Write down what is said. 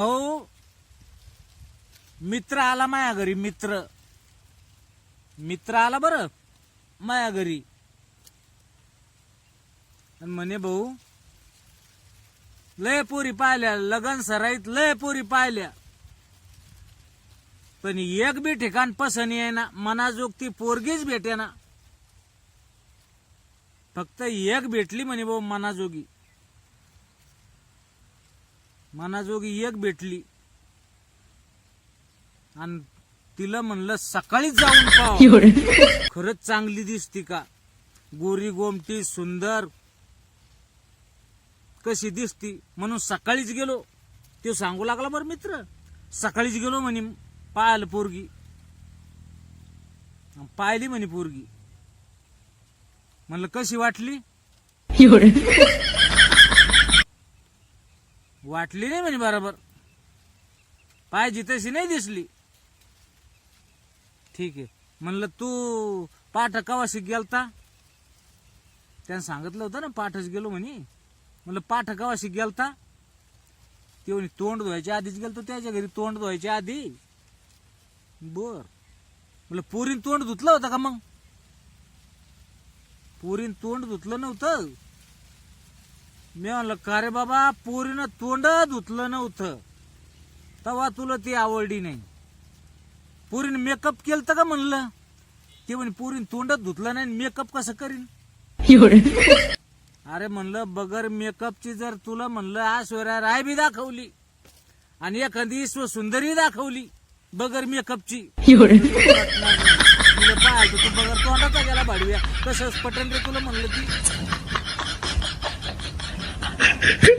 हो, मित्र आला माया घरी. मित्र आला बरं माया घरी. आणि म्हणे भाऊ लय पोरी पाहिल्या, लगन सराईत लय पोरी पाहिल्या, पण एक बी ठिकाण पसंत आहे ना, मनाजोगती पोरगीच भेटे ना. फक्त एक भेटली म्हणे भाऊ, मनाजोगी एक भेटली. आणि तिला म्हणलं सकाळीच जाऊन पाव, खरंच चांगली दिसती का, गोरी गोमटी सुंदर कशी दिसती, म्हणून सकाळीच गेलो. तो सांगू लागला बरं मित्र, सकाळीच गेलो म्हणे पाहायला पोरगी. पाहिली म्हणे पोरगी. म्हणलं कशी वाटली? वाटली नाही म्हणे बरोबर, पाहिजे तशी नाही दिसली. ठीक आहे म्हणलं, तू पाठ कवाशी गेलता? त्यानं सांगितलं होतं ना पाठच गेलो म्हणे. म्हणलं पाठ कवाशी गेलता? ते म्हणे तोंड धुवायच्या आधीच गेलतो त्याच्या घरी, तोंड धुवायच्या आधी. बर म्हणलं पोरीन तोंड धुतलं होतं का? मग पोरीन तोंड धुतलं नव्हतं. मी म्हणलं का रे बाबा, पोरीनं तोंड धुतलं नव्हतं तेव्हा तुला ती आवडली नाही. पोरीनं मेकअप केलतं का म्हणलं? ते म्हणे पोरीन तोंडच धुतलं नाही, मेकअप कसं करीन? अरे म्हणलं बगर मेकअपची जर तुला म्हणलं ऐश्वर्या राय बी दाखवली आणि एखादी सुंदरी दाखवली बगर मेकअपची, तुला पाहायचं तू बगर तोंडाचा गेला भाडव्या, कसं पटन रे तुला म्हणलं ती.